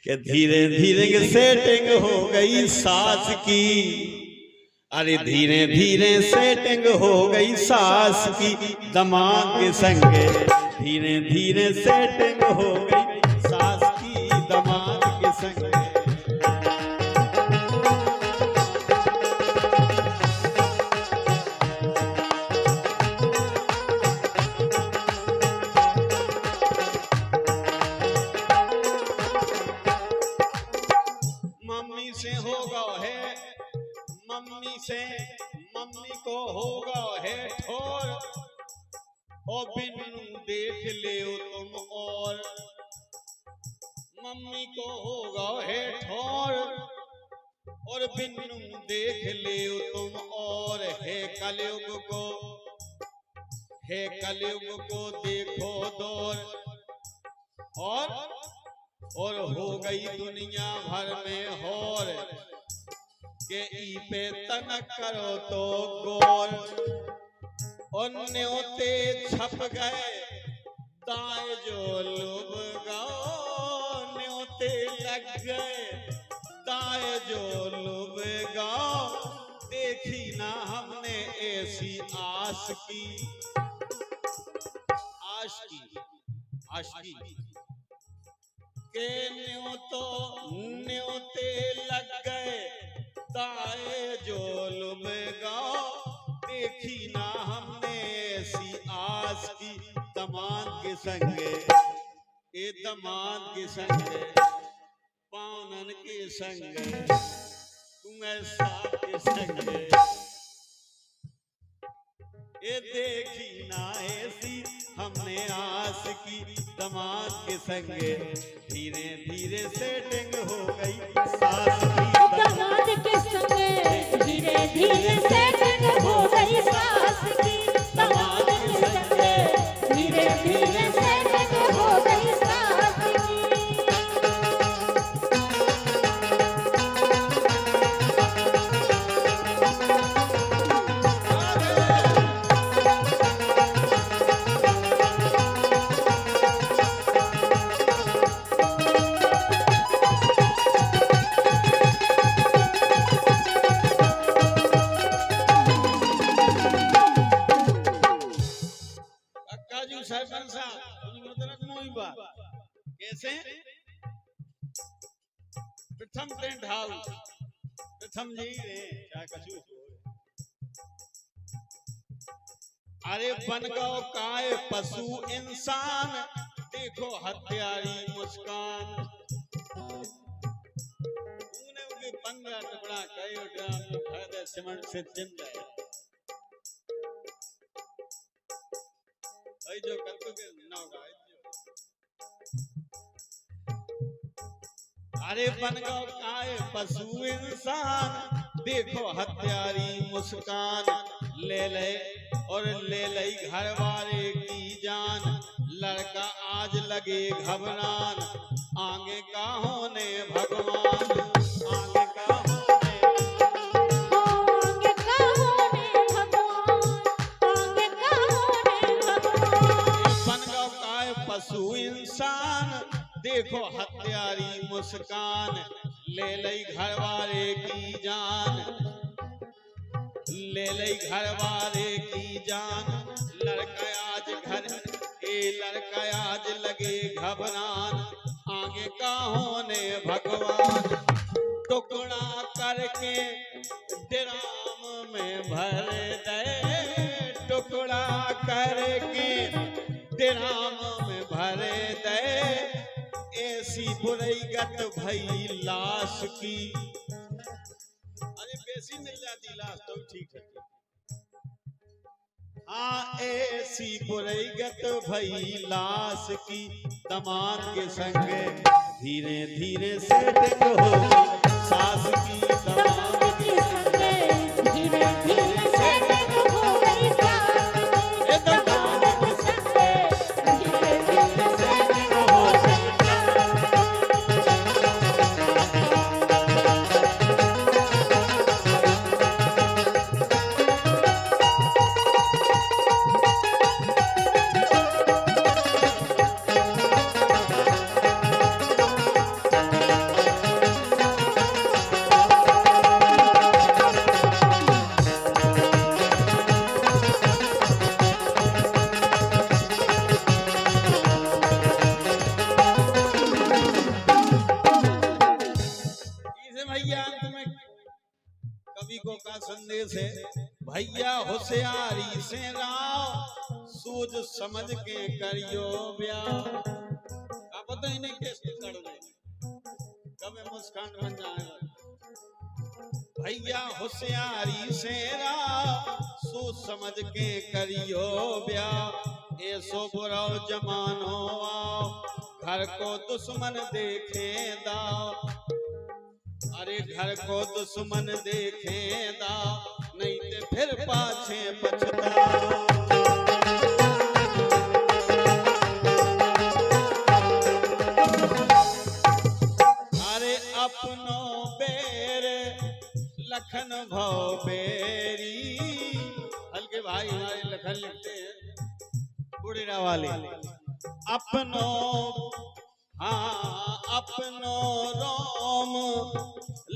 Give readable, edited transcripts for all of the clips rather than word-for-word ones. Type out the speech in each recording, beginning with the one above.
कि धीरे धीरे सेटिंग हो गई सास की। अरे धीरे धीरे सेटिंग हो गई सास की दामाद के संग। धीरे धीरे सेटिंग हो गई सास की दामाद के संग। मम्मी को होगा है ठोर और बिन्नू देख ले तुम। और मम्मी को होगा है ठोर और बिन्नू देख ले तुम। और है कलयुग को देखो दौर। और हो गई दुनिया भर में होर के ई पे तनक करो तो गौर। और न्योते छप गए दाएं जो लुभ गाओ। न्योते लग गए दाएं जो लुभ गाओ। देखी ना हमने ऐसी आस की। के न्योते लग गए दाए जो लुभ गाओ। देखी ना हमने ऐसी आस की। दामाद के संगे ए दामाद के संगे पावनन के संगे कुंवर साहब के संगे ए देखी ना ऐसी हमने आस की। दामाद के संगे धीरे धीरे सेटिंग हो गई सास की। दामाद के संगे धीरे धीरे सेटिंग हो गई सास की। दामाद के संगे धीरे धीरे सेटिंग हो गई सास की। कैसे प्रथम टेंट हाउस प्रथम जी रे क्या कछु। अरे बन गओ काय पशु इंसान देखो हत्यारी मुस्कान। तूने उनके 15 टुकड़ा कई ड्राम फायदे सीमेंट से चिन गए। भाई जो कत्तू के नाव गाए। अरे बन गओ काय पशु इंसान देखो हत्यारी मुस्कान। ले ले घर वाले की जान। लड़का आज लगे घबरान। आगे का होने भगवान। आगे का होने बन गओ काय पशु इंसान देखो हत्यारी मुस्कान। ले घर वाले की जान। ले घर वाले की जान। लड़का आज लगे घबरान। आगे का होने भगवान। टुकड़ा करके ड्राम में भर दे। टुकड़ा करके ड्राम में भर दे। ऐसी बुराई गत भई लाश की। अरे बेसी मिल जाती लाश तो ठीक है। हाँ ऐसी बुराई गत भई लाश की। दामाद के संगे धीरे धीरे सेटिंग हो गई सास की। दामाद के संगे धीरे धीरे सेटिंग हो गई सास की। दामाद के संगे धीरे धीरे सेटिंग हो गई। कवि को का संदेश है, भैया होशियारी से राव सूझ समझ के करियो ब्याह। का पता ही नहीं कैसे कर दे कब मुस्कान बन जाएगा। भैया होशियारी से राव सूझ समझ के करियो ब्याह। ऐसो बुरा जमानो आओ घर को दुश्मन देखे दाओ। अरे घर को दुश्मन देखे दाओ नहीं तो फिर पाछे पछताओ। अरे अपनो बेर लखन भव बेरी। हल्के भाई हमारे लखन लिखते हैं बुढ़ेरा वाले। अपनो हाँ अपनो रोम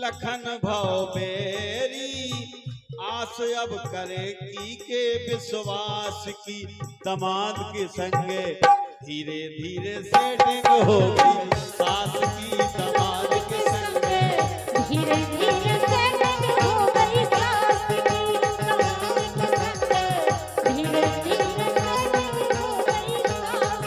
लखन भव बेरी। आस अब करेगी के विश्वास की दामाद के संगे धीरे धीरे सेटिंग होगी सास की। दामाद के संगे धीरे धीरे सेटिंग हो गई सास की। दामाद के संगे धीरे धीरे सेटिंग हो गई सास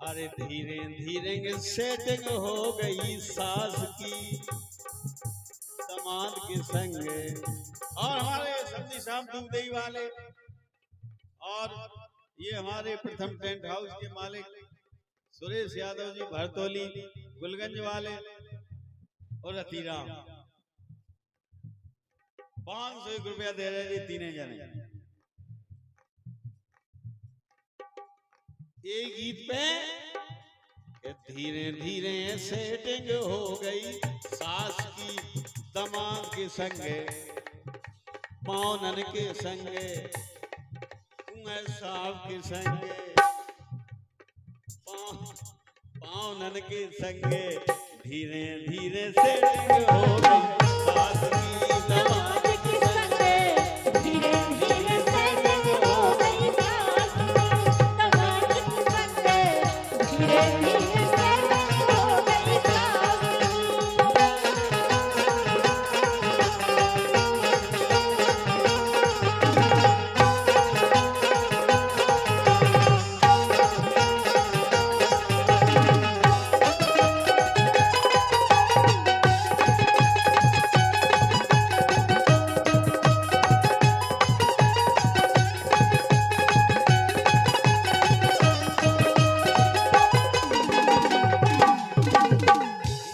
अरे धीरे धीरे सेटिंग हो गई सास की दामाद के संगे। और हमारे सब्जी शाम दुबई वाले और ये हमारे प्रथम टेंट हाउस के मालिक सुरेश यादव जी भरतोली गुलगंज वाले और रतीराम 501 रुपया दे रहे जी तीनों जने। ये गीत पे धीरे धीरे सेटिंग हो गई सास की दामाद के संगे पौनन के संगे कुंवर साहब के संगे पौनन के संगे धीरे धीरे सेटिंग हो गई सास की दामाद के संगे। धीरे धीरे सेटिंग हो गई सास की। दामाद के संगे धीरे धीरे सेटिंग हो गई सास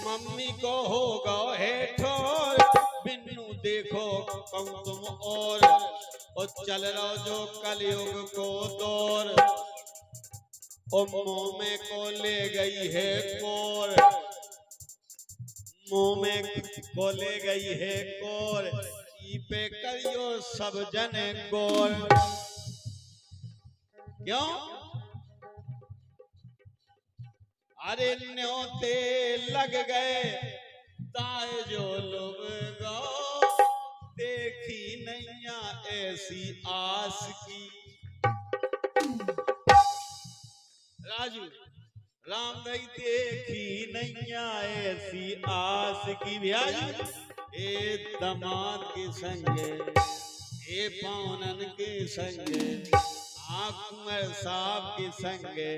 मम्मी को हो गो है ठोर बिन्नू देखो कहूं तुम और चल रहो जो कलयुग को दौर। ओ मुंह में को ले गई है कोर मुंह में को ले गई है कोर। ई पे करियो सब जने गौर। क्यों अरे न्योते लग गए ताए जो लोग गो देखी नैया ऐसी आस की। राजू राम गई देखी नैया ऐसी आस की। भाई ए दामाद के संगे ए पौनन के संगे कुंवर साहब के संगे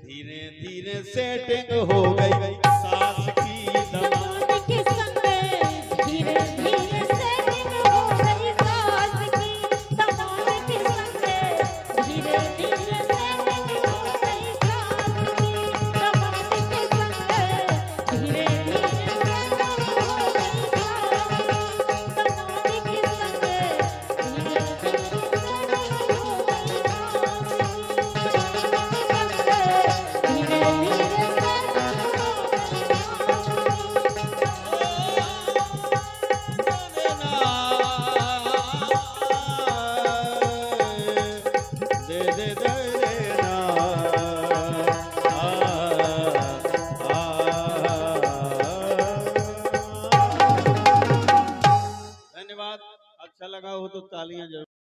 धीरे धीरे सेटिंग हो गई सास की दामाद के संगे। धीरे धीरे सेटिंग हो गई सास की। दामाद के संगे धीरे धीरे सेटिंग हो गई सास की। दामाद के संगे धीरे धीरे सेटिंग हो गई सास की। दामाद के संगे धीरे धीरे सेटिंग हो गई सास की। तो तालियां जरूर